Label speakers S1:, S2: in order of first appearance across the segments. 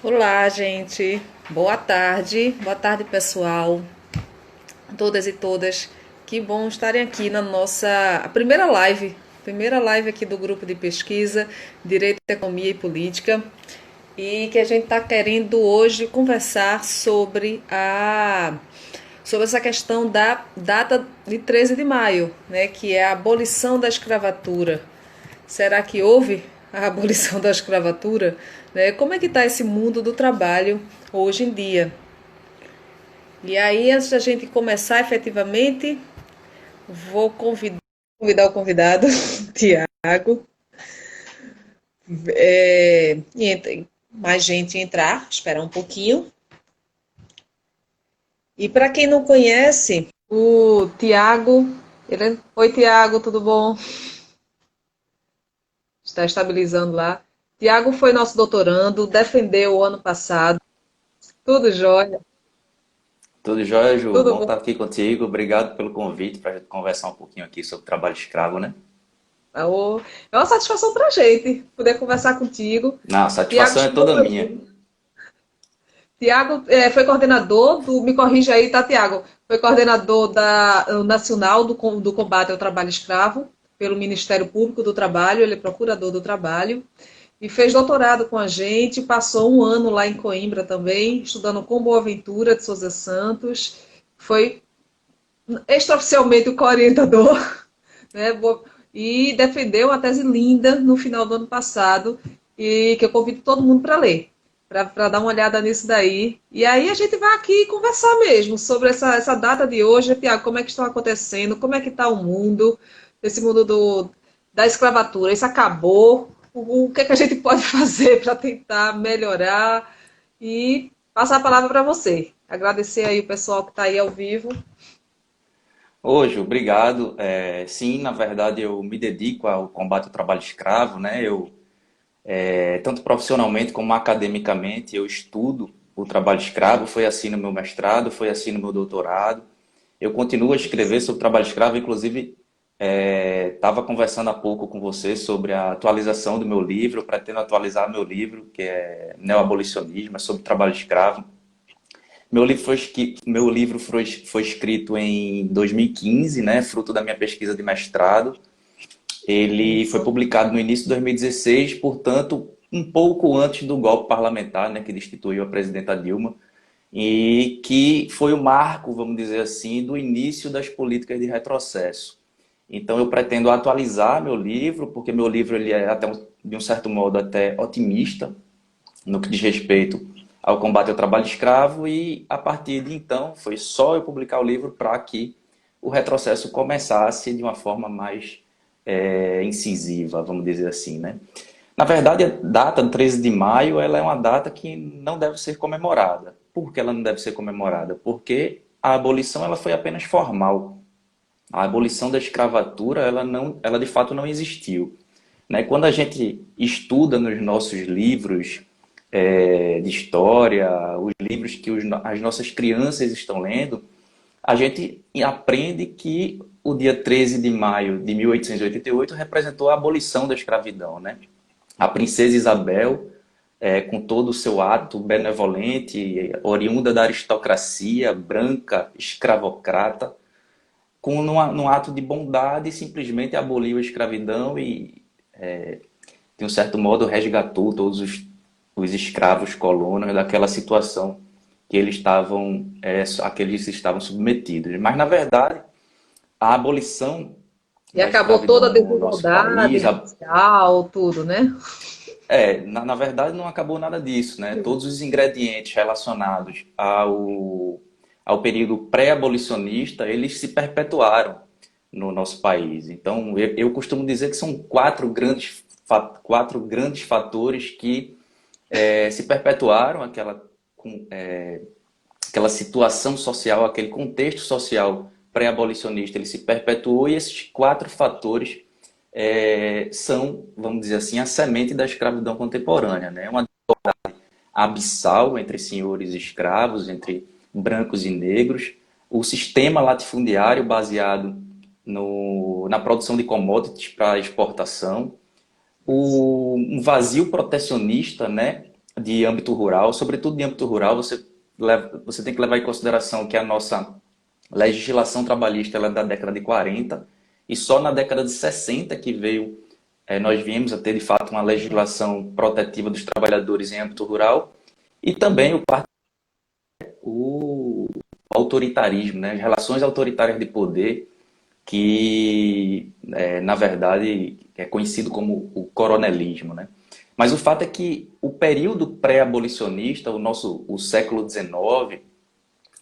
S1: Olá, gente. Boa tarde. Boa tarde, pessoal. Todas e todas. Que bom estarem aqui na nossa primeira live aqui do grupo de pesquisa Direito, Economia e Política. E que a gente está querendo hoje conversar sobre essa questão da data de 13 de maio, né, que é a abolição da escravatura. Será que houve a abolição da escravatura? Né? Como é que está esse mundo do trabalho hoje em dia? E aí, antes da gente começar efetivamente, vou convidar o convidado, Tiago, e mais gente entrar, esperar um pouquinho. E para quem não conhece, o Tiago, oi Tiago, tudo bom? Está estabilizando lá. Tiago foi nosso doutorando, defendeu o ano passado. Tudo jóia,
S2: Tudo jóia, Ju?
S1: tudo
S2: Bom
S1: bom.
S2: estar aqui contigo. Obrigado pelo convite para a gente conversar um pouquinho aqui sobre trabalho escravo, né?
S1: É uma satisfação para a gente poder conversar contigo.
S2: Não, a
S1: Tiago
S2: satisfação é
S1: chegou
S2: toda
S1: para
S2: minha.
S1: Tiago foi coordenador me corrija aí, tá, Tiago? Foi coordenador nacional do combate ao trabalho escravo pelo Ministério Público do Trabalho, ele é procurador do trabalho, e fez doutorado com a gente, passou um ano lá em Coimbra também, estudando com Boaventura de Souza Santos, foi extraoficialmente o co-orientador, né? E defendeu uma tese linda no final do ano passado, e que eu convido todo mundo para ler, para dar uma olhada nisso daí. E aí a gente vai aqui conversar mesmo sobre essa data de hoje, Tiago, como é que estão acontecendo, como é que está o mundo, esse mundo da escravatura, isso acabou, o que é que a gente pode fazer para tentar melhorar e passar a palavra para você. Agradecer aí o pessoal que está aí ao vivo.
S2: Ô, Ju, obrigado. Sim, na verdade, eu me dedico ao combate ao trabalho escravo, né? Tanto profissionalmente como academicamente, eu estudo o trabalho escravo. Foi assim no meu mestrado, foi assim no meu doutorado. Eu continuo a escrever sobre trabalho escravo, inclusive estava conversando há pouco com você sobre a atualização do meu livro, eu pretendo atualizar meu livro, que é Neoabolicionismo, é sobre trabalho escravo. Meu livro foi escrito em 2015, né, fruto da minha pesquisa de mestrado. Ele foi
S1: Isso.
S2: publicado no início de 2016, portanto, um pouco antes do golpe parlamentar, né, que destituiu a presidenta Dilma, e que foi o marco, vamos dizer assim, do início das políticas de retrocesso. Então, eu pretendo atualizar meu livro, porque meu livro ele é até de um certo modo até otimista no que diz respeito ao combate ao trabalho escravo, e a partir de então foi só eu publicar o livro para que o retrocesso começasse de uma forma mais incisiva, vamos dizer assim, né? Na verdade, a data de 13 de maio ela é uma data que não deve ser comemorada. Por que ela não deve ser comemorada? Porque a abolição ela foi apenas formal. A abolição da escravatura ela de fato não existiu. Né? Quando a gente estuda nos nossos livros de história, os livros que as nossas crianças estão lendo, a gente aprende que o dia 13 de maio de 1888 representou a abolição da escravidão. Né? A princesa Isabel, com todo o seu ato benevolente, oriunda da aristocracia branca, escravocrata, num ato de bondade, simplesmente aboliu a escravidão e de um certo modo, resgatou todos os escravos colonos daquela situação que a que eles estavam submetidos. Mas, na verdade, a abolição
S1: E
S2: da
S1: acabou toda
S2: escravidão
S1: a
S2: no nosso
S1: desigualdade
S2: país,
S1: racial, tudo, né?
S2: na verdade, não acabou nada disso, né? Todos os ingredientes relacionados ao período pré-abolicionista, eles se perpetuaram no nosso país. Então, eu costumo dizer que são quatro grandes fatores que se perpetuaram aquela situação social, aquele contexto social pré-abolicionista, ele se perpetuou, e esses quatro fatores são, vamos dizer assim, a semente da escravidão contemporânea, né? Uma abissal entre senhores e escravos, entre brancos e negros, o sistema latifundiário baseado na produção de commodities para exportação, um vazio protecionista, né, de âmbito rural, sobretudo de âmbito rural, você tem que levar em consideração que a nossa legislação trabalhista ela é da década de 40 e só na década de 60 que veio, nós viemos a ter de fato uma legislação protetiva dos trabalhadores em âmbito rural e também o autoritarismo, né? As relações autoritárias de poder que, na verdade, é conhecido como o coronelismo, né? Mas o fato é que o período pré-abolicionista, o século XIX,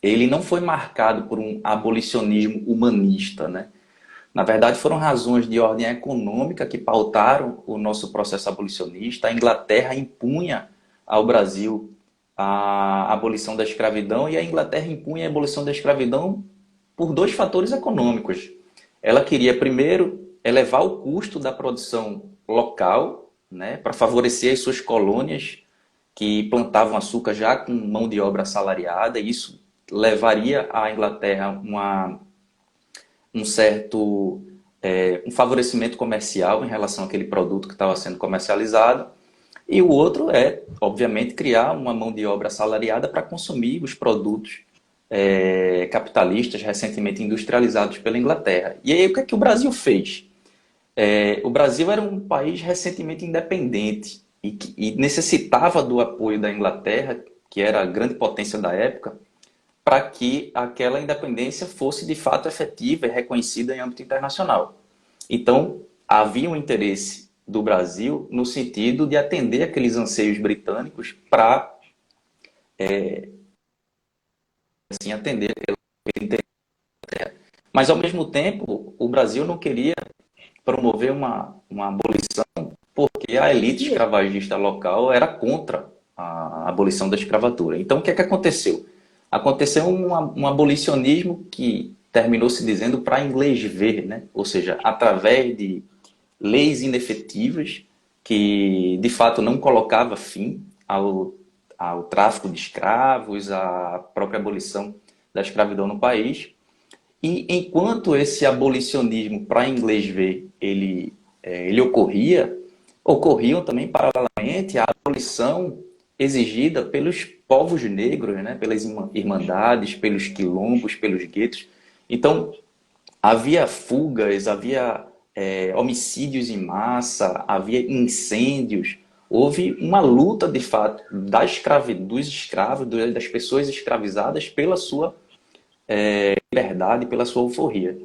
S2: ele não foi marcado por um abolicionismo humanista, né? Na verdade, foram razões de ordem econômica que pautaram o nosso processo abolicionista. A Inglaterra impunha ao Brasil a abolição da escravidão e a Inglaterra impunha a abolição da escravidão por dois fatores econômicos. Ela queria, primeiro, elevar o custo da produção local, né, para favorecer as suas colônias que plantavam açúcar já com mão de obra assalariada. E isso levaria à Inglaterra um favorecimento comercial em relação àquele produto que estava sendo comercializado. E o outro é, obviamente, criar uma mão de obra assalariada para consumir os produtos capitalistas recentemente industrializados pela Inglaterra. E aí o que é que o Brasil fez? O Brasil era um país recentemente independente e necessitava do apoio da Inglaterra, que era a grande potência da época, para que aquela independência fosse de fato efetiva e reconhecida em âmbito internacional. Então, havia um interesse do Brasil no sentido de atender aqueles anseios britânicos para assim, atender aquele interesse. Mas, ao mesmo tempo, o Brasil não queria promover uma abolição porque a elite escravagista local era contra a abolição da escravatura. Então, o que é que aconteceu? Aconteceu um abolicionismo que terminou se dizendo para inglês ver, né? Ou seja, através de leis inefetivas que, de fato, não colocava fim ao tráfico de escravos, à própria abolição da escravidão no país. E enquanto esse abolicionismo para inglês ver, ele ocorriam também paralelamente a abolição exigida pelos povos negros, né? Pelas irmandades, pelos quilombos, pelos guetos. Então, havia fugas, havia homicídios em massa, havia incêndios. Houve uma luta, de fato, dos escravos, das pessoas escravizadas pela sua liberdade, pela sua euforia.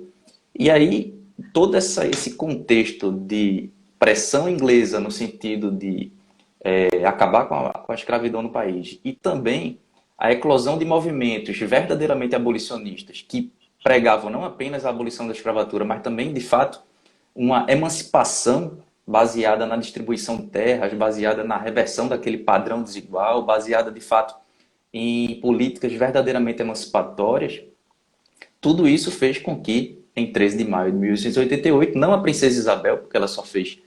S2: E aí, todo esse contexto de pressão inglesa no sentido de acabar com a escravidão no país e também a eclosão de movimentos verdadeiramente abolicionistas que pregavam não apenas a abolição da escravatura, mas também, de fato, uma emancipação baseada na distribuição de terras, baseada na reversão daquele padrão desigual, baseada, de fato, em políticas verdadeiramente emancipatórias. Tudo isso fez com que, em 13 de maio de 1888, não a princesa Isabel, porque ela só fez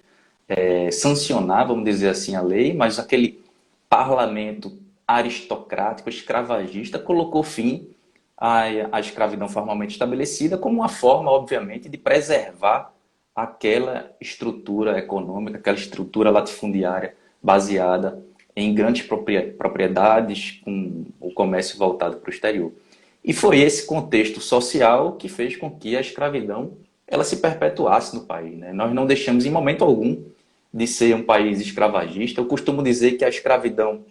S2: sancionar, vamos dizer assim, a lei, mas aquele parlamento aristocrático, escravagista, colocou fim à escravidão formalmente estabelecida como uma forma, obviamente, de preservar aquela estrutura econômica, aquela estrutura latifundiária baseada em grandes propriedades, com o comércio voltado para o exterior. E foi esse contexto social que fez com que a escravidão ela se perpetuasse no país, né? Nós não deixamos em momento algum de ser um país escravagista. Eu costumo dizer que a escravidão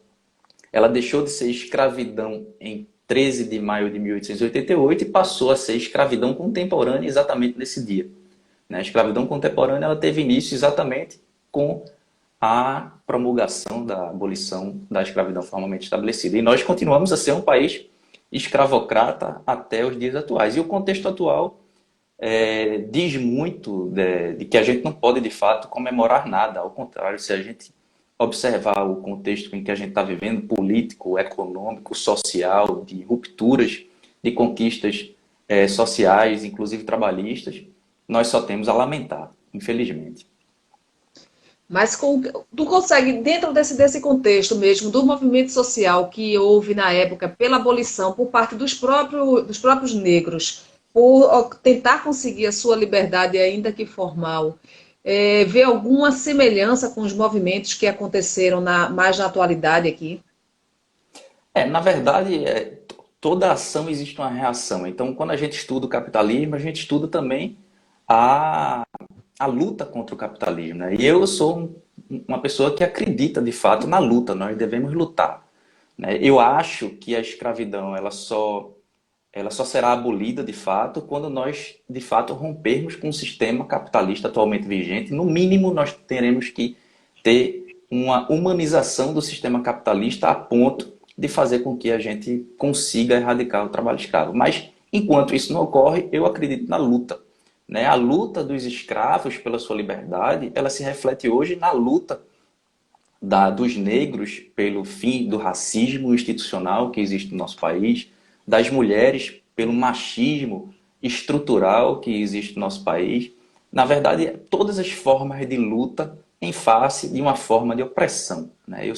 S2: ela deixou de ser escravidão em 13 de maio de 1888 e passou a ser escravidão contemporânea exatamente nesse dia. A escravidão contemporânea ela teve início exatamente com a promulgação da abolição da escravidão formalmente estabelecida. E nós continuamos a ser um país escravocrata até os dias atuais. E o contexto atual diz muito de que a gente não pode, de fato, comemorar nada. Ao contrário, se a gente observar o contexto em que a gente está vivendo, político, econômico, social, de rupturas, de conquistas sociais, inclusive trabalhistas, nós só temos a lamentar, infelizmente.
S1: Mas tu consegue, dentro desse contexto mesmo, do movimento social que houve na época pela abolição por parte dos próprios negros, por tentar conseguir a sua liberdade, ainda que formal, vê alguma semelhança com os movimentos que aconteceram mais na atualidade aqui?
S2: Na verdade, toda ação existe uma reação. Então, quando a gente estuda o capitalismo, a gente estuda também a, a luta contra o capitalismo, né? E eu sou uma pessoa que acredita de fato na luta, nós devemos lutar, né? Eu acho que a escravidão ela só será abolida de fato quando nós de fato rompermos com o sistema capitalista atualmente vigente. No mínimo, nós teremos que ter uma humanização do sistema capitalista a ponto de fazer com que a gente consiga erradicar o trabalho escravo. Mas, enquanto isso não ocorre, eu acredito na luta, né? A luta dos escravos pela sua liberdade, ela se reflete hoje na luta dos negros pelo fim do racismo institucional que existe no nosso país, das mulheres pelo machismo estrutural que existe no nosso país. Na verdade, todas as formas de luta em face de uma forma de opressão, né?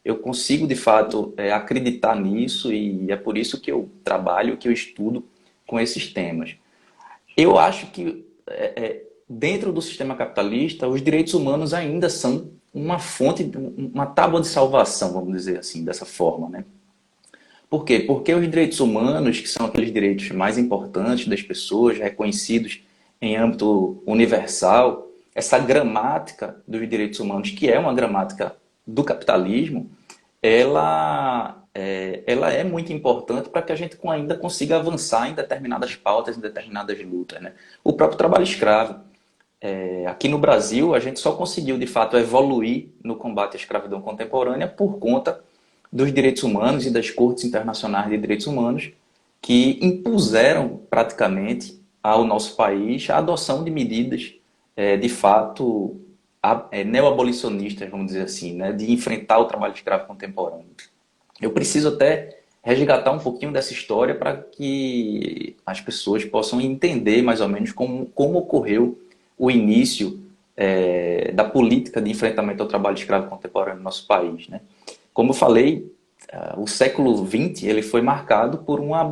S2: Eu consigo de fato acreditar nisso e é por isso que eu trabalho, que eu estudo com esses temas. Eu acho que dentro do sistema capitalista, os direitos humanos ainda são uma fonte, uma tábua de salvação, vamos dizer assim, dessa forma, né? Por quê? Porque os direitos humanos, que são aqueles direitos mais importantes das pessoas, reconhecidos em âmbito universal, essa gramática dos direitos humanos, que é uma gramática do capitalismo, ela é muito importante para que a gente ainda consiga avançar em determinadas pautas, em determinadas lutas, né? O próprio trabalho escravo. Aqui no Brasil, a gente só conseguiu, de fato, evoluir no combate à escravidão contemporânea por conta dos direitos humanos e das cortes internacionais de direitos humanos que impuseram praticamente ao nosso país a adoção de medidas, de fato, neoabolicionistas, vamos dizer assim, né, de enfrentar o trabalho escravo contemporâneo. Eu preciso até resgatar um pouquinho dessa história para que as pessoas possam entender mais ou menos como ocorreu o início da política de enfrentamento ao trabalho escravo contemporâneo no nosso país, né? Como eu falei, o século XX ele foi marcado por uma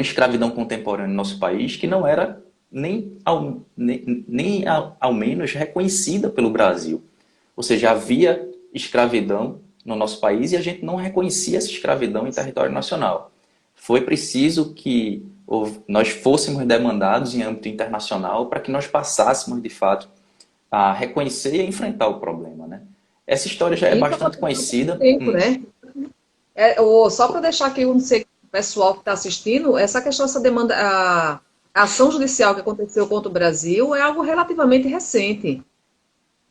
S2: escravidão contemporânea no nosso país que não era nem ao menos reconhecida pelo Brasil. Ou seja, havia escravidão no nosso país e a gente não reconhecia essa escravidão em território nacional. Foi preciso que nós fôssemos demandados em âmbito internacional para que nós passássemos, de fato, a reconhecer e a enfrentar o problema, né? Essa história já é
S1: Isso
S2: bastante
S1: aconteceu há muito
S2: conhecida.
S1: tempo, né? Só para deixar aqui, eu não sei, o pessoal que está assistindo, essa questão, essa demanda, a ação judicial que aconteceu contra o Brasil é algo relativamente recente.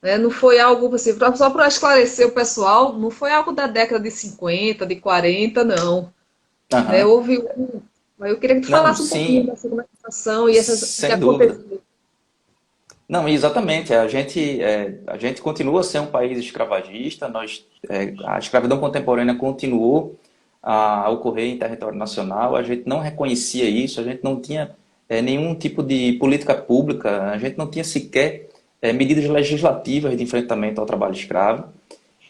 S1: Né? Não foi algo, assim, só para esclarecer o pessoal, não foi algo da década de 50, de 40, não. Né?
S2: Aham.
S1: Houve eu queria que tu
S2: Não,
S1: falasse um pouquinho
S2: sim,
S1: dessa documentação e essas que
S2: sem dúvida.
S1: aconteceu.
S2: Não, exatamente. A gente continua a ser um país escravagista. A escravidão contemporânea continuou a ocorrer em território nacional. A gente não reconhecia isso. A gente não tinha nenhum tipo de política pública. A gente não tinha sequer medidas legislativas de enfrentamento ao trabalho escravo.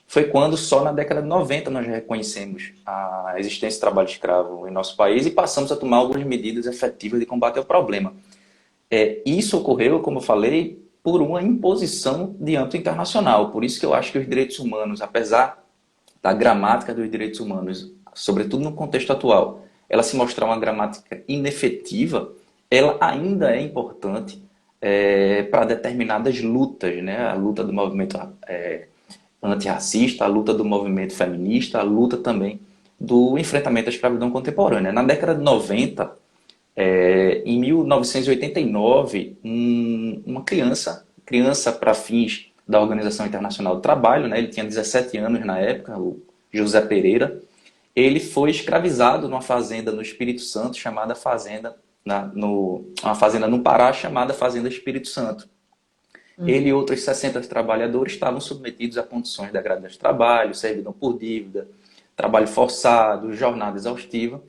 S2: Foi quando só na década de 90 nós reconhecemos a existência do trabalho escravo em nosso país e passamos a tomar algumas medidas efetivas de combate ao problema. Isso ocorreu, como eu falei, por uma imposição de âmbito internacional. Por isso que eu acho que os direitos humanos, apesar da gramática dos direitos humanos, sobretudo no contexto atual, ela se mostrar uma gramática inefetiva, ela ainda é importante para determinadas lutas, né? A luta do movimento antirracista, a luta do movimento feminista, a luta também do enfrentamento à escravidão contemporânea. Na década de 90, em 1989, uma criança para fins da Organização Internacional do Trabalho, né, ele tinha 17 anos na época, o José Pereira, ele foi escravizado numa fazenda no Espírito Santo, chamada uma fazenda no Pará, chamada Fazenda Espírito Santo. Ele e outros 60 trabalhadores estavam submetidos a condições degradantes de trabalho, servidão por dívida, trabalho forçado, jornada exaustiva.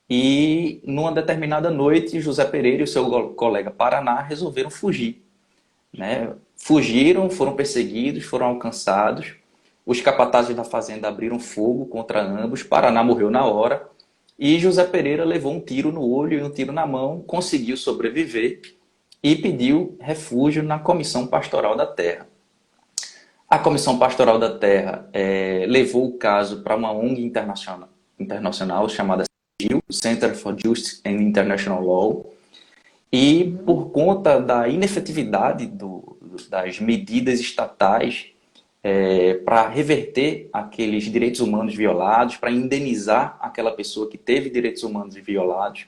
S2: E numa determinada noite, José Pereira e o seu colega Paraná resolveram fugir, né? Fugiram, foram perseguidos, foram alcançados. Os capatazes da fazenda abriram fogo contra ambos. Paraná morreu na hora. E José Pereira levou um tiro no olho e um tiro na mão, conseguiu sobreviver e pediu refúgio na Comissão Pastoral da Terra. A Comissão Pastoral da Terra levou o caso para uma ONG internacional chamada CIGIL, Center for Justice and International Law, e por conta da inefetividade das medidas estatais para reverter aqueles direitos humanos violados, para indenizar aquela pessoa que teve direitos humanos violados,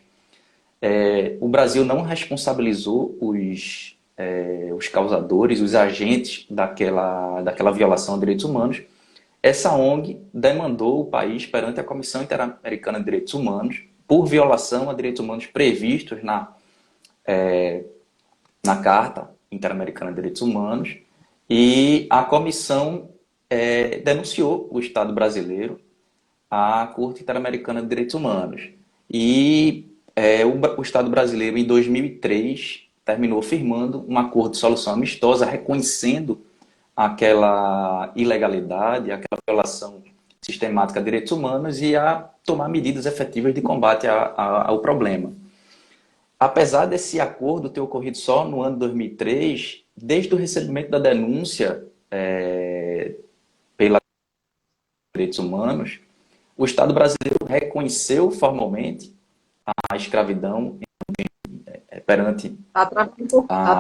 S2: o Brasil não responsabilizou os causadores, os agentes daquela violação a direitos humanos. Essa ONG demandou o país perante a Comissão Interamericana de Direitos Humanos por violação a direitos humanos previstos na Carta Interamericana de Direitos Humanos, e a comissão denunciou o Estado brasileiro à Corte Interamericana de Direitos Humanos. E o Estado brasileiro, em 2003, terminou firmando um acordo de solução amistosa, reconhecendo aquela ilegalidade, aquela violação sistemática de direitos humanos e a tomar medidas efetivas de combate ao problema. Apesar desse acordo ter ocorrido só no ano 2003, desde o recebimento da denúncia pelos direitos humanos, o Estado brasileiro reconheceu formalmente a escravidão perante a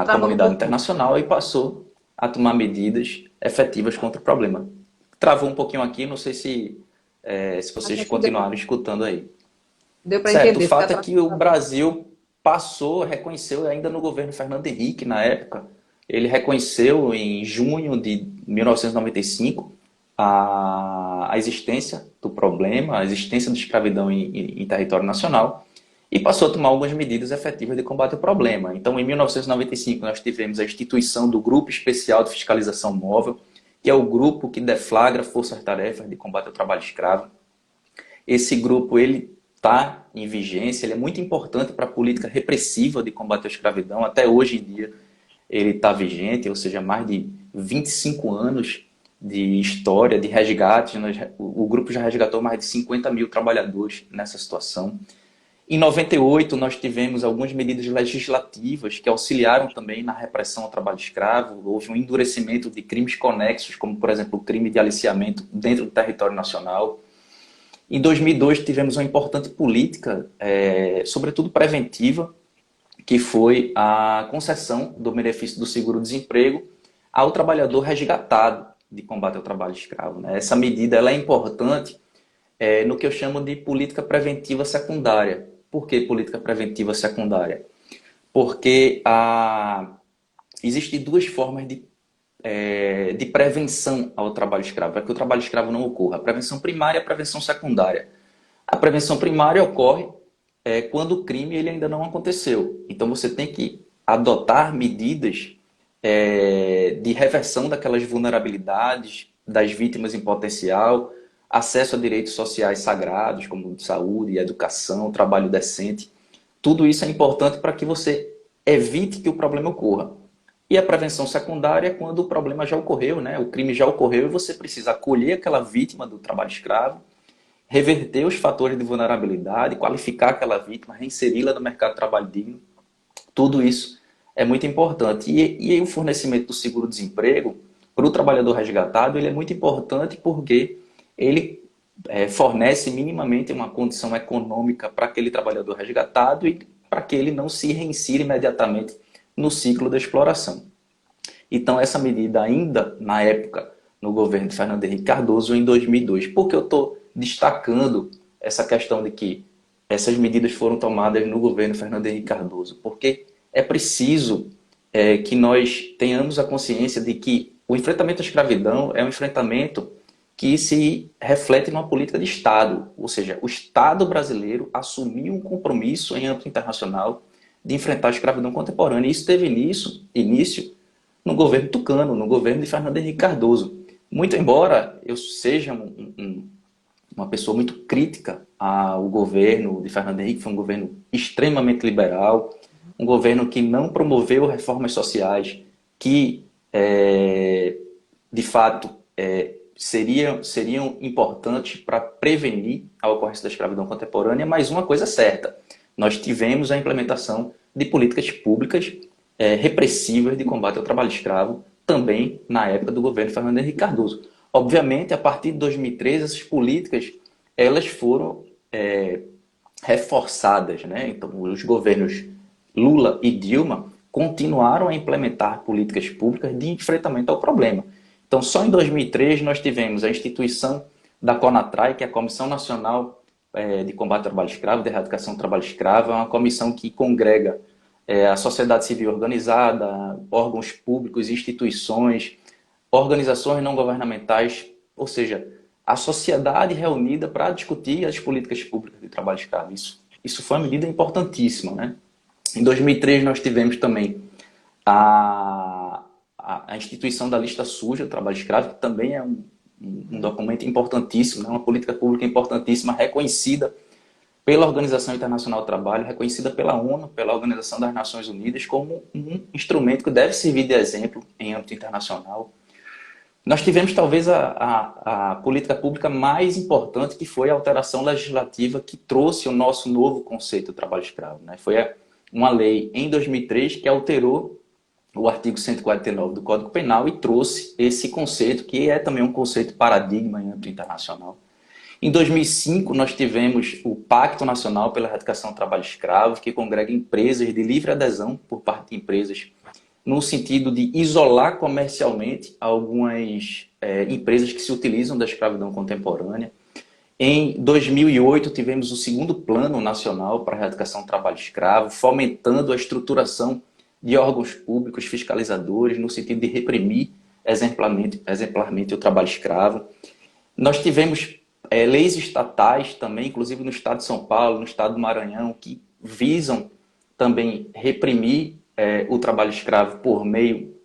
S2: comunidade internacional e passou a tomar medidas efetivas contra o problema. Travou um pouquinho aqui, não sei se vocês continuaram escutando aí.
S1: Deu para entender.
S2: O fato é que o Brasil reconheceu ainda no governo Fernando Henrique, na época, ele reconheceu em junho de 1995 a existência do problema, a existência da escravidão em território nacional, e passou a tomar algumas medidas efetivas de combate ao problema. Então, em 1995, nós tivemos a instituição do Grupo Especial de Fiscalização Móvel, que é o grupo que deflagra forças-tarefas de combate ao trabalho escravo. Esse grupo, ele está em vigência, ele é muito importante para a política repressiva de combate à escravidão. Até hoje em dia, ele está vigente, ou seja, mais de 25 anos de história, de resgate. O grupo já resgatou mais de 50 mil trabalhadores nessa situação. Em 98, nós tivemos algumas medidas legislativas que auxiliaram também na repressão ao trabalho escravo. Houve um endurecimento de crimes conexos, como, por exemplo, o crime de aliciamento dentro do território nacional. Em 2002, tivemos uma importante política, sobretudo preventiva, que foi a concessão do benefício do seguro-desemprego ao trabalhador resgatado de combate ao trabalho escravo. Essa medida ela é importante no que eu chamo de política preventiva secundária. Por que política preventiva secundária? Porque existem duas formas de prevenção ao trabalho escravo, para que o trabalho escravo não ocorra. A prevenção primária e a prevenção secundária. A prevenção primária ocorre quando o crime ele ainda não aconteceu. Então você tem que adotar medidas de reversão daquelas vulnerabilidades das vítimas em potencial, acesso a direitos sociais sagrados, como saúde, educação, trabalho decente. Tudo isso é importante para que você evite que o problema ocorra. E a prevenção secundária é quando o problema já ocorreu, o crime já ocorreu e você precisa acolher aquela vítima do trabalho escravo, reverter os fatores de vulnerabilidade, qualificar aquela vítima, reinseri-la no mercado de trabalho digno. Tudo isso é muito importante. E o fornecimento do seguro-desemprego para o trabalhador resgatado ele é muito importante porque ele fornece minimamente uma condição econômica para aquele trabalhador resgatado e para que ele não se reinsira imediatamente no ciclo da exploração. Então, essa medida ainda, na época, no governo de Fernando Henrique Cardoso, em 2002. Por que eu estou destacando essa questão de que essas medidas foram tomadas no governo Fernando Henrique Cardoso? Porque é preciso que nós tenhamos a consciência de que o enfrentamento à escravidão é um enfrentamento que se reflete numa política de Estado. Ou seja, o Estado brasileiro assumiu um compromisso em âmbito internacional de enfrentar a escravidão contemporânea. E isso teve início no governo tucano, no governo de Fernando Henrique Cardoso. Muito embora eu seja uma pessoa muito crítica ao governo de Fernando Henrique, foi um governo extremamente liberal, um governo que não promoveu reformas sociais que, de fato, seriam importantes para prevenir a ocorrência da escravidão contemporânea, mas uma coisa é certa, nós tivemos a implementação de políticas públicas repressivas de combate ao trabalho escravo, também na época do governo Fernando Henrique Cardoso. Obviamente, a partir de 2013, essas políticas elas foram reforçadas, né? Então, os governos Lula e Dilma continuaram a implementar políticas públicas de enfrentamento ao problema. Então, só em 2003 nós tivemos a instituição da CONATRAI, que é a Comissão Nacional de Combate ao Trabalho Escravo, de Erradicação do Trabalho Escravo, é uma comissão que congrega a sociedade civil organizada, órgãos públicos, instituições, organizações não governamentais, ou seja, a sociedade reunida para discutir as políticas públicas de trabalho escravo. Isso foi uma medida importantíssima, né? Em 2003 nós tivemos também a instituição da lista suja do trabalho escravo, que também é um documento importantíssimo, né? Uma política pública importantíssima, reconhecida pela Organização Internacional do Trabalho, reconhecida pela ONU, pela Organização das Nações Unidas, como um instrumento que deve servir de exemplo em âmbito internacional. Nós tivemos talvez a política pública mais importante, que foi a alteração legislativa que trouxe o nosso novo conceito do trabalho escravo, né? Foi uma lei em 2003 que alterou o artigo 149 do Código Penal e trouxe esse conceito, que é também um conceito paradigma em âmbito internacional. Em 2005, nós tivemos o Pacto Nacional pela Erradicação do Trabalho Escravo, que congrega empresas de livre adesão por parte de empresas, no sentido de isolar comercialmente algumas empresas que se utilizam da escravidão contemporânea. Em 2008, tivemos o segundo Plano Nacional para a Erradicação do Trabalho Escravo, fomentando a estruturação de órgãos públicos fiscalizadores, no sentido de reprimir exemplarmente o trabalho escravo. Nós tivemos leis estatais também, inclusive no estado de São Paulo, no estado do Maranhão, que visam também reprimir o trabalho escravo por meio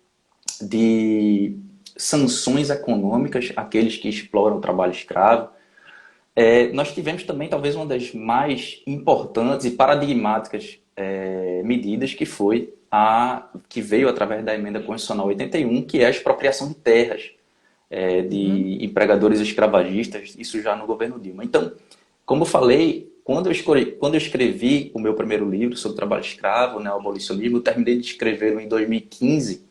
S2: de sanções econômicas àqueles que exploram o trabalho escravo. Nós tivemos também talvez uma das mais importantes e paradigmáticas medidas, que foi que veio através da Emenda Constitucional 81, que é a expropriação de terras de empregadores escravagistas, isso já no governo Dilma. Então, como eu falei, quando eu escrevi o meu primeiro livro sobre trabalho escravo, né, o abolicionismo, eu terminei de escrevê-lo em 2015,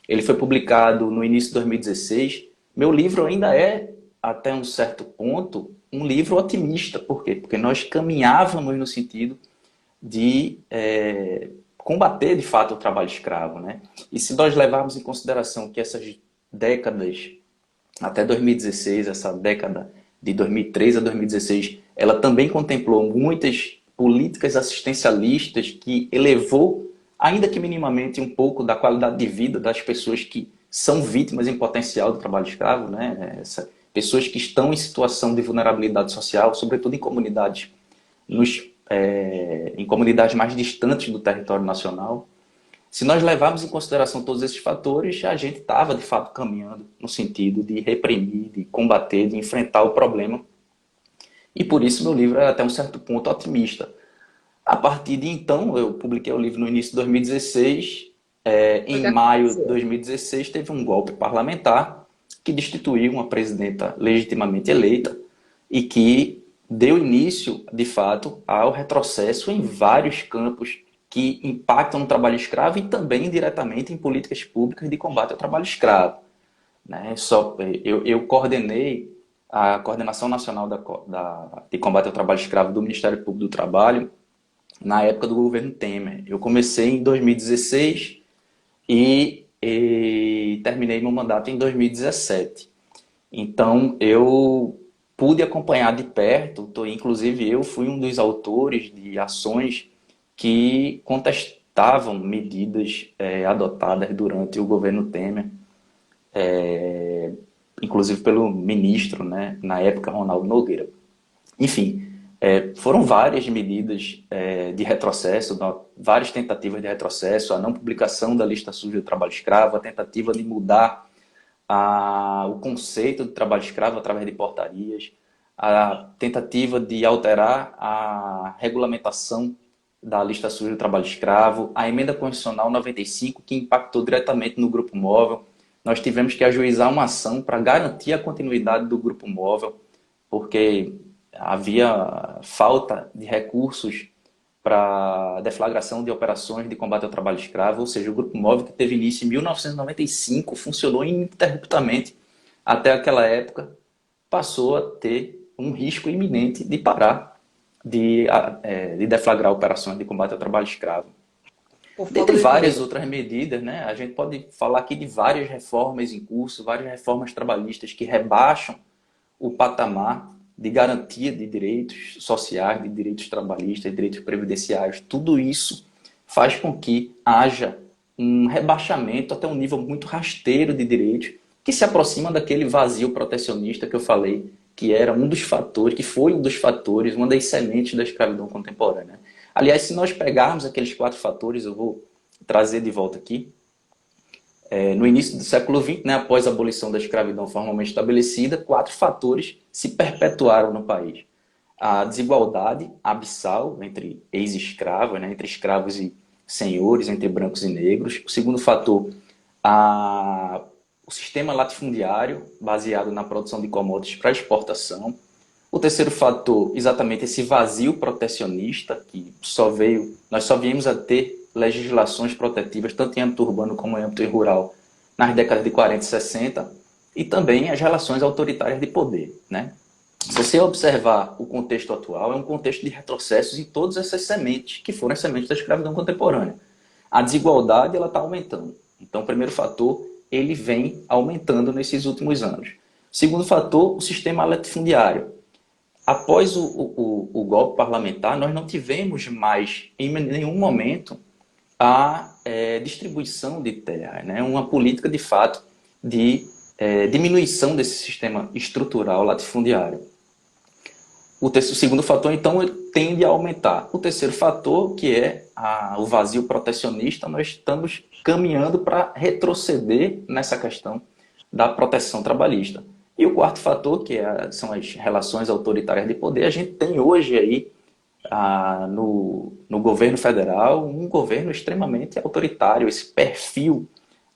S2: ele foi publicado no início de 2016. Meu livro ainda é, até um certo ponto, um livro otimista. Por quê? Porque nós caminhávamos no sentido de combater, de fato, o trabalho escravo, né? E se nós levarmos em consideração que essas décadas, até 2016, essa década de 2003 a 2016, ela também contemplou muitas políticas assistencialistas que elevou, ainda que minimamente, um pouco da qualidade de vida das pessoas que são vítimas em potencial do trabalho escravo, né? Pessoas que estão em situação de vulnerabilidade social, sobretudo em comunidades em comunidades mais distantes do território nacional. Se nós levarmos em consideração todos esses fatores, a gente estava, de fato, caminhando no sentido de reprimir, de combater, de enfrentar o problema. E por isso meu livro é até um certo ponto otimista. A partir de então, eu publiquei o livro no início de 2016. Em maio de 2016, teve um golpe parlamentar que destituiu uma presidenta legitimamente eleita e que deu início, de fato, ao retrocesso em vários campos que impactam no trabalho escravo e também diretamente em políticas públicas de combate ao trabalho escravo, né? Eu coordenei a Coordenação Nacional de Combate ao Trabalho Escravo do Ministério Público do Trabalho na época do governo Temer. Eu comecei em 2016 e terminei meu mandato em 2017. Então, eu pude acompanhar de perto, inclusive eu fui um dos autores de ações que contestavam medidas adotadas durante o governo Temer, inclusive pelo ministro, né, na época, Ronaldo Nogueira. Enfim, foram várias medidas de retrocesso, várias tentativas de retrocesso, a não publicação da lista suja do trabalho escravo, a tentativa de mudar o conceito de trabalho escravo através de portarias, a tentativa de alterar a regulamentação da lista suja do trabalho escravo, a emenda constitucional 95, que impactou diretamente no grupo móvel, nós tivemos que ajuizar uma ação para garantir a continuidade do grupo móvel, porque havia falta de recursos para deflagração de operações de combate ao trabalho escravo, ou seja, o grupo móvel que teve início em 1995 funcionou ininterruptamente até aquela época, passou a ter um risco iminente de parar de deflagrar operações de combate ao trabalho escravo. Dentre várias outras medidas, né, a gente pode falar aqui de várias reformas em curso, várias reformas trabalhistas que rebaixam o patamar de garantia de direitos sociais, de direitos trabalhistas, de direitos previdenciários. Tudo isso faz com que haja um rebaixamento até um nível muito rasteiro de direitos que se aproxima daquele vazio protecionista que eu falei, que era um dos fatores, que foi um dos fatores, uma das sementes da escravidão contemporânea. Aliás, se nós pegarmos aqueles 4 fatores, eu vou trazer de volta aqui, no início do século XX, né, após a abolição da escravidão formalmente estabelecida, 4 fatores se perpetuaram no país. A desigualdade abissal entre ex-escravos, né, entre escravos e senhores, entre brancos e negros. O segundo fator, o sistema latifundiário, baseado na produção de commodities para exportação. O terceiro fator, exatamente esse vazio protecionista, que nós só viemos a ter legislações protetivas, tanto em âmbito urbano como em âmbito rural, nas décadas de 40 e 60, e também as relações autoritárias de poder, né? Se você observar o contexto atual, é um contexto de retrocessos em todas essas sementes, que foram as sementes da escravidão contemporânea. A desigualdade está aumentando. Então, o primeiro fator, ele vem aumentando nesses últimos anos. Segundo fator, o sistema latifundiário. Após o golpe parlamentar, nós não tivemos mais, em nenhum momento, a distribuição de terra, né? Uma política, de fato, de diminuição desse sistema estrutural latifundiário. O segundo fator, então, ele tende a aumentar. O terceiro fator, que é o vazio protecionista, nós estamos caminhando para retroceder nessa questão da proteção trabalhista. E o quarto fator, que são as relações autoritárias de poder, a gente tem hoje aí, no governo federal, um governo extremamente autoritário, esse perfil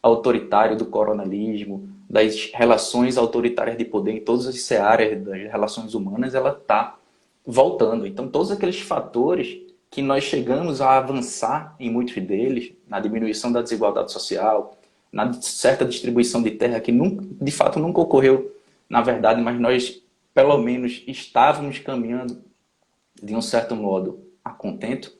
S2: autoritário do coronelismo, das relações autoritárias de poder em todas as áreas das relações humanas, ela está voltando. Então, todos aqueles fatores que nós chegamos a avançar em muitos deles, na diminuição da desigualdade social, na certa distribuição de terra, que de fato nunca ocorreu, na verdade, mas nós, pelo menos, estávamos caminhando, de um certo modo, a contento,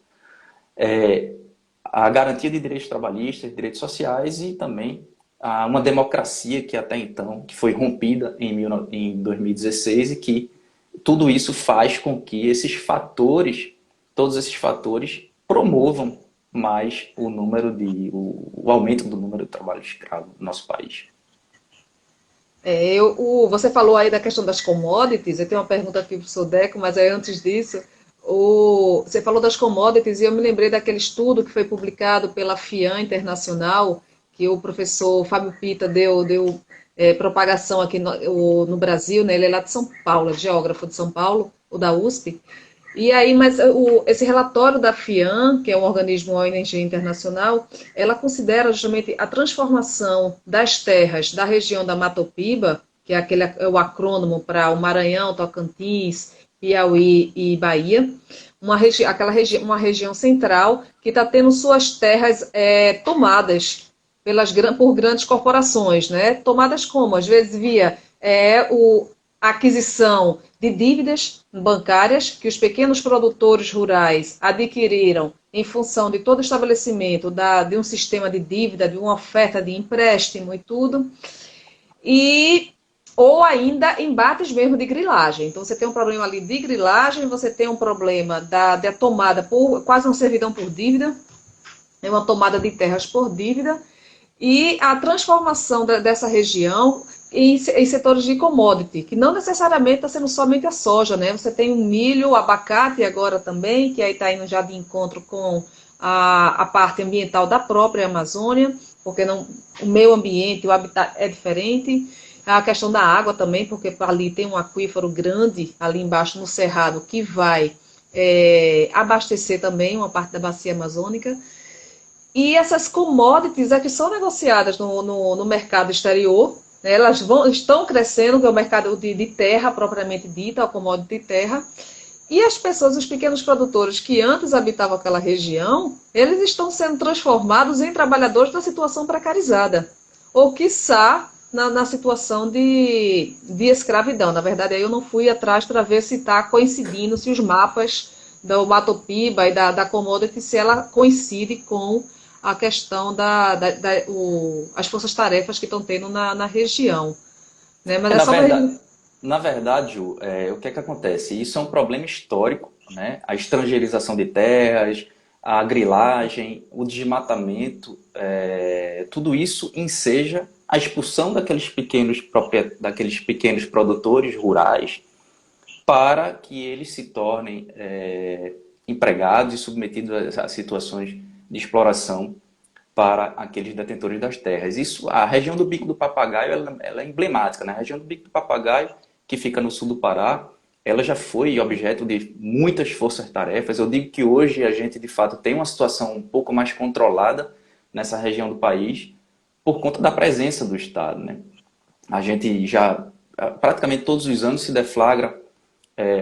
S2: a garantia de direitos trabalhistas, direitos sociais e também uma democracia que até então, que foi rompida em 2016 e que tudo isso faz com que todos esses fatores promovam mais o aumento do número de trabalho escravo no nosso país.
S1: Você falou aí da questão das commodities, eu tenho uma pergunta aqui para o professor Deco, mas antes disso, você falou das commodities e eu me lembrei daquele estudo que foi publicado pela FIAN Internacional, que o professor Fábio Pita deu propagação aqui no Brasil, né? Ele é lá de São Paulo, geógrafo de São Paulo, o da USP. E aí, mas esse relatório da FIAN, que é um organismo ONG internacional, ela considera justamente a transformação das terras da região da Matopiba, que é o acrônimo para o Maranhão, Tocantins, Piauí e Bahia, uma região central que está tendo suas terras tomadas por grandes corporações, né? Tomadas como? Às vezes via a aquisição de dívidas bancárias que os pequenos produtores rurais adquiriram em função de todo o estabelecimento de um sistema de dívida, de uma oferta de empréstimo e tudo, ou ainda embates mesmo de grilagem. Então você tem um problema ali de grilagem, você tem um problema da tomada por quase uma servidão por dívida, é uma tomada de terras por dívida, e a transformação dessa região em setores de commodity, que não necessariamente está sendo somente a soja, né? Você tem o milho, o abacate agora também, que aí está indo já de encontro com a parte ambiental da própria Amazônia, porque o meio ambiente, o habitat é diferente. A questão da água também, porque ali tem um aquífero grande, ali embaixo no Cerrado, que vai abastecer também uma parte da bacia amazônica. E essas commodities é que são negociadas no mercado exterior, né? Elas estão crescendo, que é o mercado de terra, propriamente dita, a commodity terra. E as pessoas, os pequenos produtores que antes habitavam aquela região, eles estão sendo transformados em trabalhadores da situação precarizada. Ou, quiçá, na situação de escravidão. Na verdade, aí eu não fui atrás para ver se está coincidindo, se os mapas do Matopiba e da Commodity, se ela coincide com a questão as forças-tarefas que estão tendo na região. Né? Mas
S2: É,
S1: é
S2: na
S1: só para a
S2: verdade,
S1: gente.
S2: na verdade, Ju, o que é que acontece? Isso é um problema histórico, né? A estrangeirização de terras, a grilagem, o desmatamento, tudo isso enseja a expulsão daqueles pequenos produtores rurais para que eles se tornem empregados e submetidos a situações de exploração para aqueles detentores das terras. Isso, a região do Bico do Papagaio, ela é emblemática, né? A região do Bico do Papagaio, que fica no sul do Pará, ela já foi objeto de muitas forças-tarefas. Eu digo que hoje a gente, de fato, tem uma situação um pouco mais controlada nessa região do país por conta da presença do Estado, né? A gente já, praticamente todos os anos, se deflagra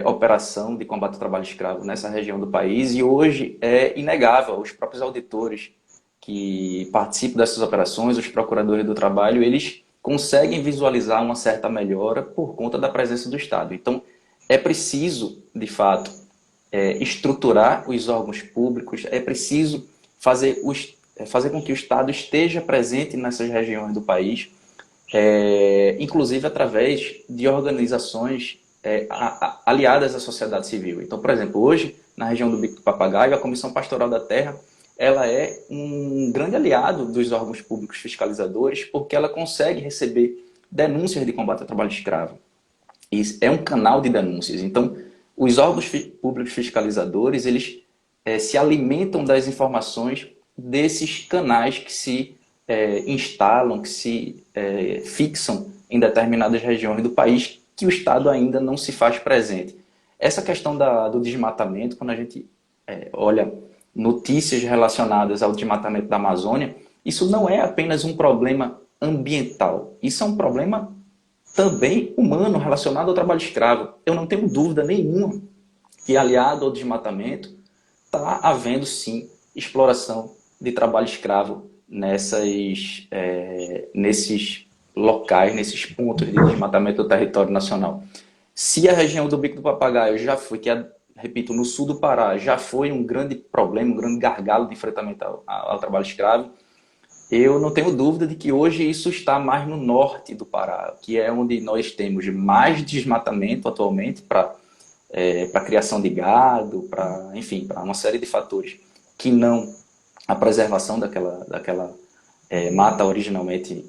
S2: operação de combate ao trabalho escravo nessa região do país e hoje é inegável, os próprios auditores que participam dessas operações, os procuradores do trabalho, eles conseguem visualizar uma certa melhora por conta da presença do Estado. Então, é preciso, de fato, estruturar os órgãos públicos, é preciso fazer com que o Estado esteja presente nessas regiões do país, inclusive através de organizações aliadas à sociedade civil. Então, por exemplo, hoje, na região do Bico do Papagaio, a Comissão Pastoral da Terra ela é um grande aliado dos órgãos públicos fiscalizadores porque ela consegue receber denúncias de combate ao trabalho escravo. E é um canal de denúncias. Então, os órgãos públicos fiscalizadores, eles se alimentam das informações desses canais que se instalam, que se fixam em determinadas regiões do país que o Estado ainda não se faz presente. Essa questão do desmatamento, quando a gente olha notícias relacionadas ao desmatamento da Amazônia, isso não é apenas um problema ambiental, isso é um problema também humano relacionado ao trabalho escravo. Eu não tenho dúvida nenhuma que, aliado ao desmatamento, está havendo sim exploração de trabalho escravo nesses locais, nesses pontos de desmatamento do território nacional. Se a região do Bico do Papagaio já foi, repito, no sul do Pará, já foi um grande problema, um grande gargalo de enfrentamento ao trabalho escravo, eu não tenho dúvida de que hoje isso está mais no norte do Pará, que é onde nós temos mais desmatamento atualmente para a criação de gado, enfim, para uma série de fatores que não a preservação daquela mata originalmente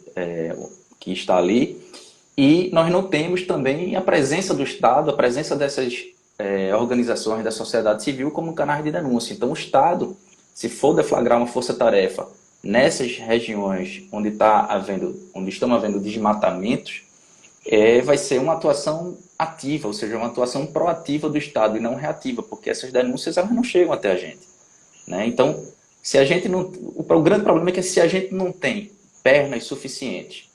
S2: que está ali. E nós não temos também a presença do Estado, a presença dessas organizações da sociedade civil como canais de denúncia. Então o Estado, se for deflagrar uma força-tarefa nessas regiões onde estão havendo desmatamentos, vai ser uma atuação ativa, ou seja, uma atuação proativa do Estado e não reativa, porque essas denúncias elas não chegam até a gente, né? Então, se a gente não, o grande problema é que se a gente não tem pernas suficientes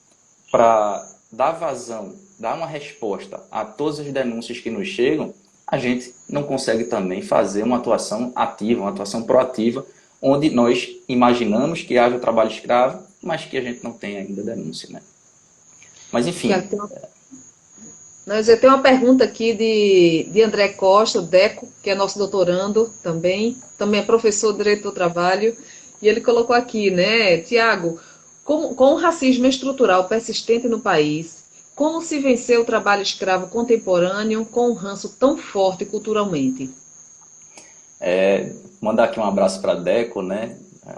S2: para dar vazão, dar uma resposta a todas as denúncias que nos chegam, a gente não consegue também fazer uma atuação ativa, uma atuação proativa, onde nós imaginamos que haja o trabalho escravo, mas que a gente não tem ainda denúncia, né? Mas enfim.
S1: Mas eu tenho uma pergunta aqui de André Costa, o Deco, que é nosso doutorando também é professor de Direito do Trabalho, e ele colocou aqui, né, Tiago, com o racismo estrutural persistente no país, como se vencer o trabalho escravo contemporâneo com um ranço tão forte culturalmente?
S2: Mandar aqui um abraço para Deco, né? É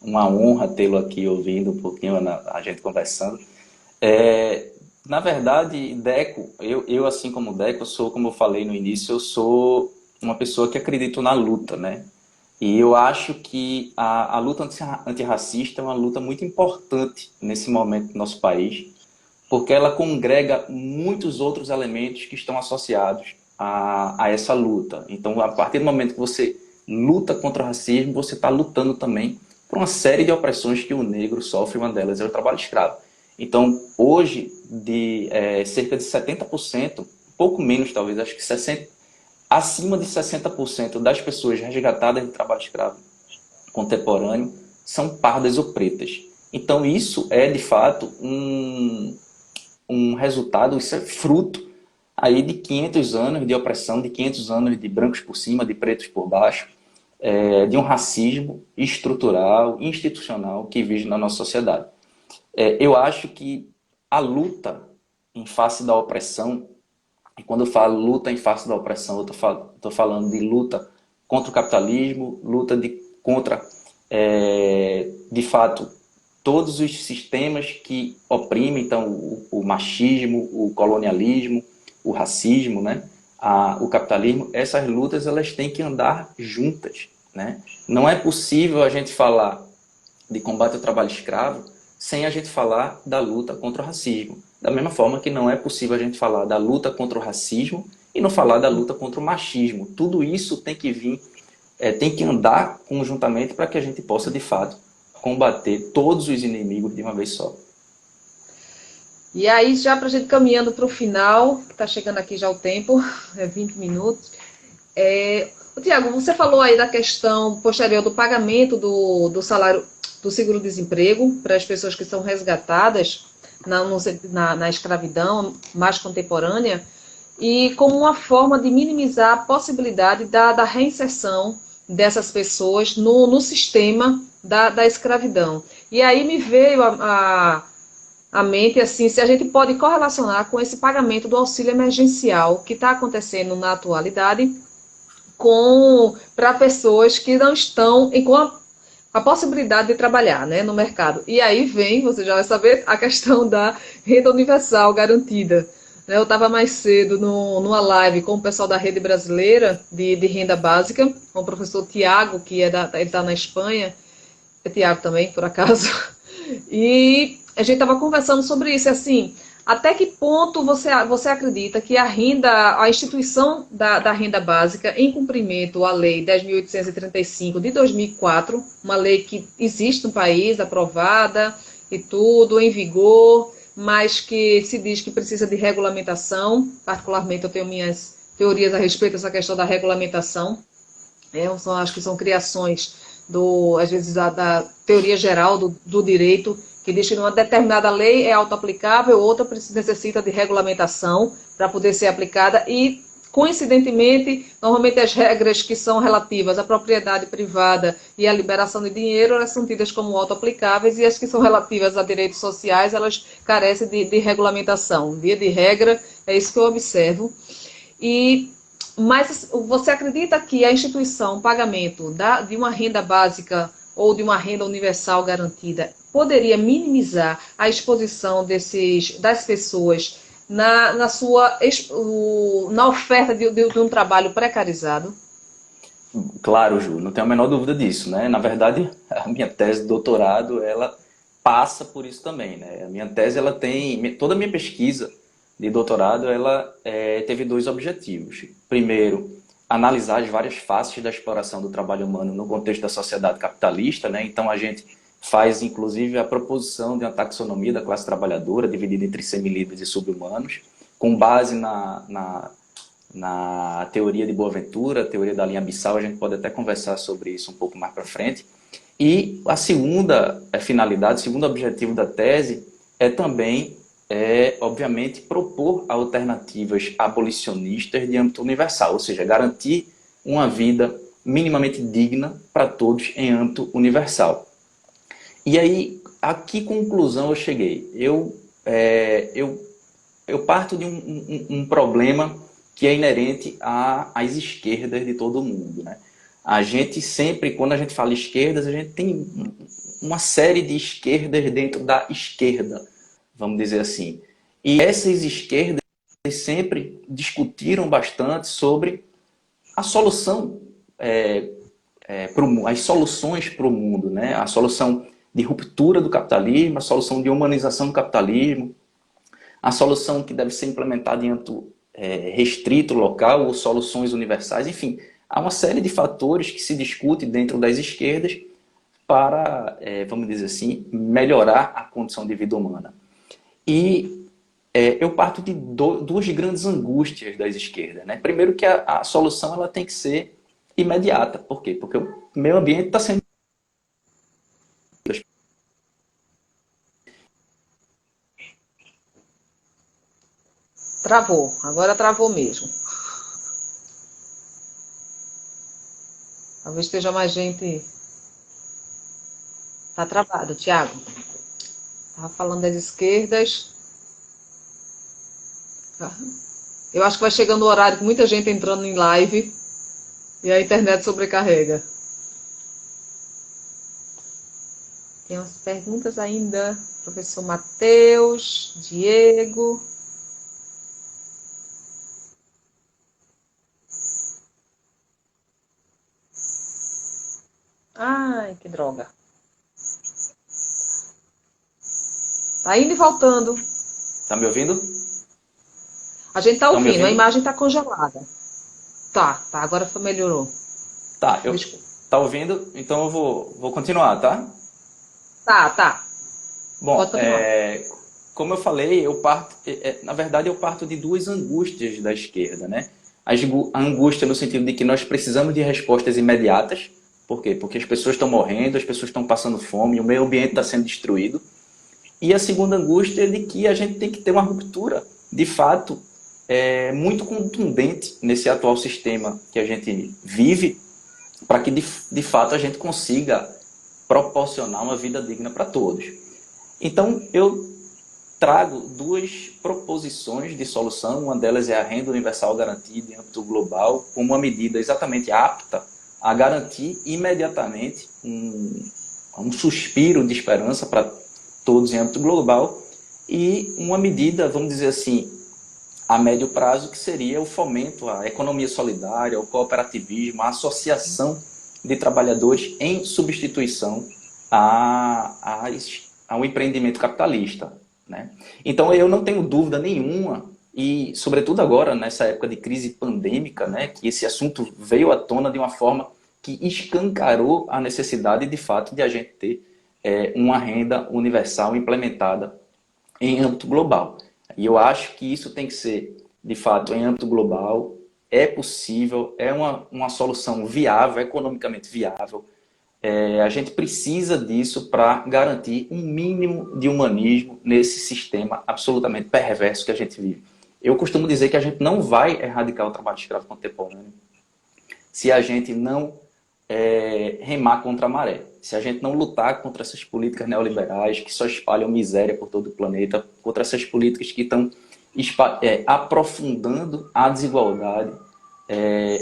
S2: uma honra tê-lo aqui ouvindo um pouquinho a gente conversando. Na verdade, Deco, eu assim como Deco, eu sou, como eu falei no início, eu sou uma pessoa que acredito na luta, né? E eu acho que a luta antirracista é uma luta muito importante nesse momento do nosso país, porque ela congrega muitos outros elementos que estão associados a essa luta. Então, a partir do momento que você luta contra o racismo, você está lutando também por uma série de opressões que o negro sofre, uma delas é o trabalho escravo. Então, hoje, cerca de 70%, pouco menos talvez, acho que 60%, acima de 60% das pessoas resgatadas de trabalho escravo contemporâneo são pardas ou pretas. Então, isso é, de fato, um resultado, isso é fruto aí de 500 anos de opressão, de 500 anos de brancos por cima, de pretos por baixo, de um racismo estrutural, institucional que vive na nossa sociedade. Eu acho que a luta em face da opressão, e quando eu falo luta em face da opressão, eu estou falando de luta contra o capitalismo, luta contra, de fato, todos os sistemas que oprimem, então, o machismo, o colonialismo, o racismo, né? O capitalismo. Essas lutas elas têm que andar juntas, né? Não é possível a gente falar de combate ao trabalho escravo sem a gente falar da luta contra o racismo. Da mesma forma que não é possível a gente falar da luta contra o racismo e não falar da luta contra o machismo. Tudo isso tem que vir, tem que andar conjuntamente para que a gente possa, de fato, combater todos os inimigos de uma vez só.
S1: E aí, já para a gente caminhando para o final, está chegando aqui já o tempo, 20 minutos. Tiago, você falou aí da questão posterior do pagamento do salário do seguro-desemprego para as pessoas que são resgatadas na escravidão mais contemporânea, e como uma forma de minimizar a possibilidade da reinserção dessas pessoas no sistema da escravidão. E aí me veio a mente, assim, se a gente pode correlacionar com esse pagamento do auxílio emergencial que está acontecendo na atualidade para pessoas que não estão com a possibilidade de trabalhar, né, no mercado. E aí vem, você já vai saber, a questão da renda universal garantida. Eu estava mais cedo numa live com o pessoal da Rede Brasileira de Renda Básica, com o professor Tiago, que ele está na Espanha, é Tiago também, por acaso, e a gente estava conversando sobre isso, assim, até que ponto você acredita que a instituição da renda básica, em cumprimento à Lei 10.835 de 2004, uma lei que existe no país, aprovada e tudo, em vigor, mas que se diz que precisa de regulamentação, particularmente eu tenho minhas teorias a respeito dessa questão da regulamentação, acho que são criações, às vezes, da teoria geral do direito, que diz que uma determinada lei é auto-aplicável, outra necessita de regulamentação para poder ser aplicada e, coincidentemente, normalmente as regras que são relativas à propriedade privada e à liberação de dinheiro, elas são tidas como auto-aplicáveis, e as que são relativas a direitos sociais, elas carecem de regulamentação. Via de regra, é isso que eu observo. Mas você acredita que a instituição, o pagamento de uma renda básica ou de uma renda universal garantida poderia minimizar a exposição das pessoas na oferta de um trabalho precarizado?
S2: Claro, Ju, não tenho a menor dúvida disso, né? Na verdade, a minha tese de doutorado, ela passa por isso também, né? A minha tese, toda a minha pesquisa de doutorado, ela teve dois objetivos. Primeiro, analisar as várias faces da exploração do trabalho humano no contexto da sociedade capitalista, né? Então a gente faz, inclusive, a proposição de uma taxonomia da classe trabalhadora, dividida entre semilivres e subhumanos, com base na teoria de Boaventura, a teoria da linha abissal. A gente pode até conversar sobre isso um pouco mais para frente. E a segunda finalidade, o segundo objetivo da tese é também, obviamente, propor alternativas abolicionistas de âmbito universal, ou seja, garantir uma vida minimamente digna para todos em âmbito universal. E aí, a que conclusão eu cheguei? Eu parto de um problema que é inerente às esquerdas de todo mundo, né? A gente sempre, quando a gente fala esquerdas, a gente tem uma série de esquerdas dentro da esquerda, vamos dizer assim. E essas esquerdas sempre discutiram bastante sobre a solução, as soluções para o mundo, né? A solução de ruptura do capitalismo, a solução de humanização do capitalismo, a solução que deve ser implementada em âmbito restrito local ou soluções universais, enfim, há uma série de fatores que se discute dentro das esquerdas para, vamos dizer assim, melhorar a condição de vida humana. E eu parto de duas grandes angústias das esquerdas, né? Primeiro que a solução ela tem que ser imediata. Por quê? Porque o meio ambiente está sendo...
S1: Travou, agora travou mesmo. Talvez esteja mais gente. Tá travado, Tiago. Tava falando das esquerdas. Eu acho que vai chegando o horário com muita gente entrando em live e a internet sobrecarrega. Tem umas perguntas ainda. Professor Matheus, Diego. Ai, que droga. Tá indo e voltando.
S2: Tá me ouvindo?
S1: A gente tá
S2: Estão me
S1: ouvindo, a
S2: ouvindo?
S1: imagem tá congelada. Tá, agora melhorou.
S2: Tá,
S1: Desculpa.
S2: tá ouvindo? Então eu vou continuar, tá?
S1: Tá. Pode
S2: Bom,
S1: continuar.
S2: como eu falei, na verdade eu parto de duas angústias da esquerda, né? A angústia no sentido de que nós precisamos de respostas imediatas. Por quê? Porque as pessoas estão morrendo, as pessoas estão passando fome, o meio ambiente está sendo destruído. E a segunda angústia é de que a gente tem que ter uma ruptura, de fato, muito contundente nesse atual sistema que a gente vive, para que de fato a gente consiga proporcionar uma vida digna para todos. Então, eu trago duas proposições de solução. Uma delas é a renda universal garantida em âmbito global, como uma medida exatamente apta a garantir imediatamente um suspiro de esperança para todos em âmbito global, e uma medida, vamos dizer assim, a médio prazo, que seria o fomento à economia solidária, ao cooperativismo, à associação de trabalhadores em substituição ao empreendimento capitalista, né? Então eu não tenho dúvida nenhuma, e sobretudo agora, nessa época de crise pandêmica, né, que esse assunto veio à tona de uma forma que escancarou a necessidade, de fato, de a gente ter uma renda universal implementada em âmbito global. E eu acho que isso tem que ser, de fato, em âmbito global, é possível, é uma solução viável, economicamente viável. A gente precisa disso para garantir um mínimo de humanismo nesse sistema absolutamente perverso que a gente vive. Eu costumo dizer que a gente não vai erradicar o trabalho escravo contemporâneo se a gente não remar contra a maré. Se a gente não lutar contra essas políticas neoliberais que só espalham miséria por todo o planeta, contra essas políticas que estão aprofundando a desigualdade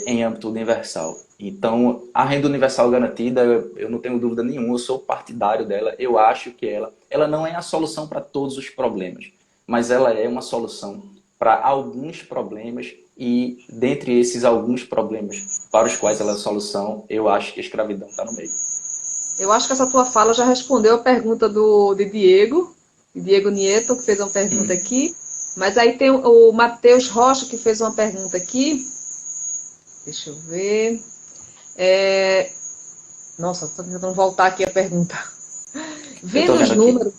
S2: em âmbito universal. Então, a renda universal garantida, eu não tenho dúvida nenhuma, eu sou partidário dela. Eu acho que ela não é a solução para todos os problemas, mas ela é uma solução para alguns problemas, e dentre esses alguns problemas para os quais ela é a solução, eu acho que a escravidão está no meio.
S1: Eu acho que essa tua fala já respondeu a pergunta de Diego Nieto, que fez uma pergunta aqui. Mas aí tem o Matheus Rocha, que fez uma pergunta aqui. Deixa eu ver. Nossa, estou tentando voltar aqui a pergunta.
S2: Eu estou vendo aqui.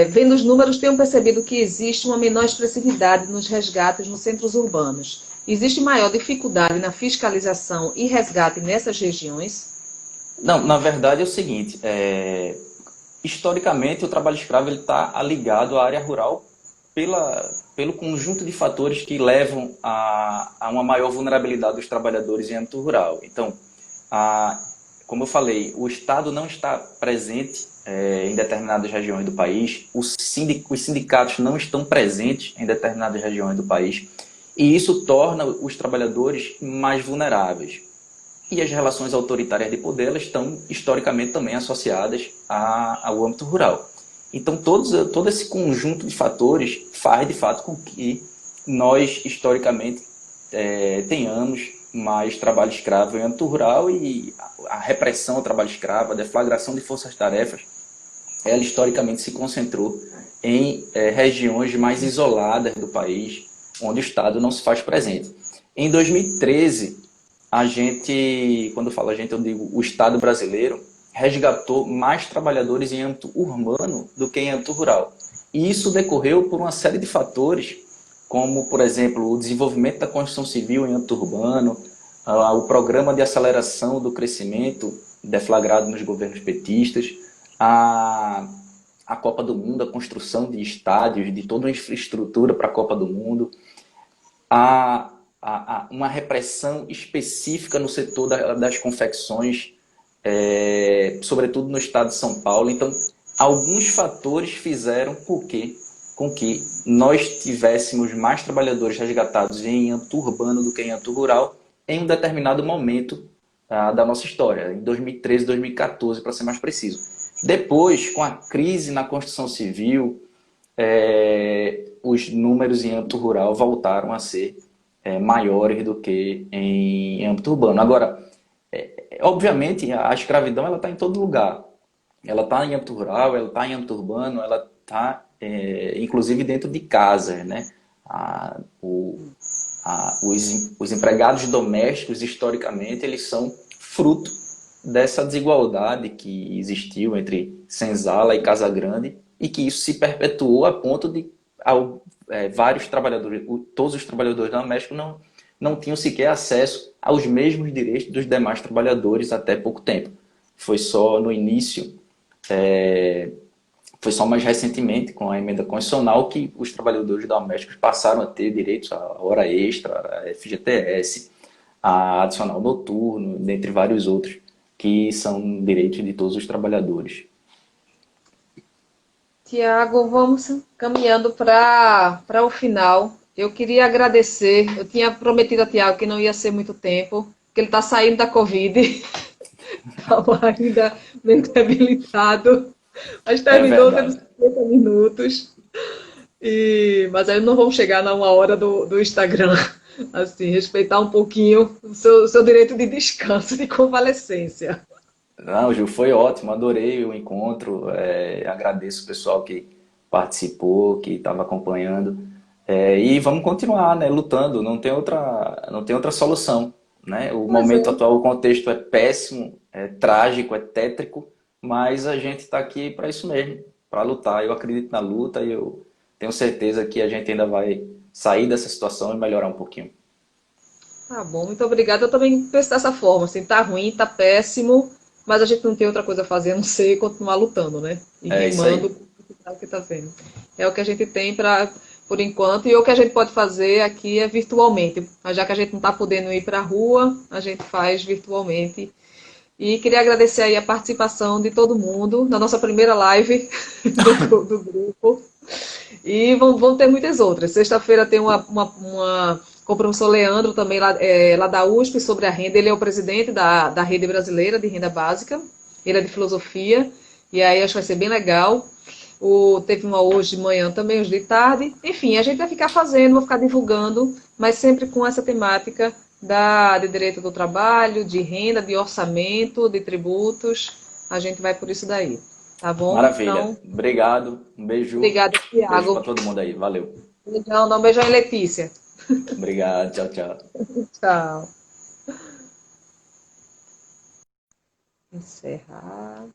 S1: Vendo os números, tenho percebido que existe uma menor expressividade nos resgates nos centros urbanos. Existe maior dificuldade na fiscalização e resgate nessas regiões?
S2: Não, na verdade é o seguinte, historicamente o trabalho escravo está ligado à área rural pelo conjunto de fatores que levam a uma maior vulnerabilidade dos trabalhadores em âmbito rural. Então, como eu falei, o Estado não está presente em determinadas regiões do país, os sindicatos não estão presentes em determinadas regiões do país, e isso torna os trabalhadores mais vulneráveis. E as relações autoritárias de poder, elas estão historicamente também associadas ao âmbito rural. Então, todo esse conjunto de fatores faz, de fato, com que nós, historicamente, tenhamos mais trabalho escravo em âmbito rural, e a repressão ao trabalho escravo, a deflagração de forças-tarefas, ela historicamente se concentrou em regiões mais isoladas do país, onde o Estado não se faz presente. Em 2013, a gente, quando eu falo a gente, eu digo o Estado brasileiro, resgatou mais trabalhadores em âmbito urbano do que em âmbito rural. E isso decorreu por uma série de fatores, como, por exemplo, o desenvolvimento da construção civil em âmbito urbano, o programa de aceleração do crescimento deflagrado nos governos petistas, a, a Copa do Mundo, a construção de estádios, de toda uma infraestrutura para a Copa do Mundo, uma repressão específica no setor das confecções, sobretudo no estado de São Paulo. Então, alguns fatores fizeram com que nós tivéssemos mais trabalhadores resgatados em âmbito urbano do que em âmbito rural em um determinado momento da nossa história, em 2013, 2014, para ser mais preciso. Depois, com a crise na construção civil, os números em âmbito rural voltaram a ser maiores do que em âmbito urbano. Agora, obviamente, a escravidão ela está em todo lugar. Ela está em âmbito rural, ela está em âmbito urbano, ela está, inclusive, dentro de casa, né? Os empregados domésticos, historicamente, eles são fruto dessa desigualdade que existiu entre senzala e casa grande e que isso se perpetuou a ponto de vários trabalhadores, todos os trabalhadores domésticos não tinham sequer acesso aos mesmos direitos dos demais trabalhadores até pouco tempo. Foi só no início, foi só mais recentemente, com a emenda constitucional, que os trabalhadores domésticos passaram a ter direitos à hora extra, a FGTS, a adicional noturno, dentre vários outros, que são direitos de todos os trabalhadores.
S1: Tiago, vamos caminhando para o final. Eu queria agradecer. Eu tinha prometido a Tiago que não ia ser muito tempo, que ele está saindo da Covid, estava ainda meio debilitado, mas
S2: É
S1: terminou tendo
S2: verdade.
S1: 50 minutos. Mas aí não vamos chegar na 1 hora do Instagram. Assim, respeitar um pouquinho o seu direito de descanso, de convalescência.
S2: Não, Gil, foi ótimo, adorei o encontro, agradeço o pessoal que participou, que estava acompanhando, e vamos continuar, né, lutando, não tem outra solução, né? O
S1: Pois
S2: momento
S1: é.
S2: atual, o contexto é péssimo, é trágico, é tétrico, mas a gente está aqui para isso mesmo, para lutar. Eu acredito na luta e eu tenho certeza que a gente ainda vai sair dessa situação e melhorar um pouquinho.
S1: Tá bom, muito obrigada. Eu também penso dessa forma, assim, tá ruim, tá péssimo, mas a gente não tem outra coisa a fazer a não ser continuar lutando, né? E
S2: É isso
S1: rimando
S2: aí.
S1: com o que tá vendo. É o que a gente tem para por enquanto, e o que a gente pode fazer aqui é virtualmente. Mas já que a gente não está podendo ir para a rua, a gente faz virtualmente. E queria agradecer aí a participação de todo mundo na nossa primeira live do grupo. E vão ter muitas outras. Sexta-feira tem com o professor Leandro, também lá da USP, sobre a renda. Ele é o presidente da Rede Brasileira de Renda Básica. Ele é de filosofia. E aí acho que vai ser bem legal. Teve uma hoje de manhã também, hoje de tarde. Enfim, a gente vai ficar fazendo, vai ficar divulgando, mas sempre com essa temática de direito do trabalho, de renda, de orçamento, de tributos. A gente vai por isso daí. Tá bom?
S2: Maravilha.
S1: Então,
S2: Obrigado. Um beijo.
S1: obrigada,
S2: Beijo para
S1: Tiago.
S2: todo mundo aí. Valeu.
S1: Beijão, dá um beijão em Letícia.
S2: Obrigado. Tchau, tchau.
S1: Tchau. Encerrar.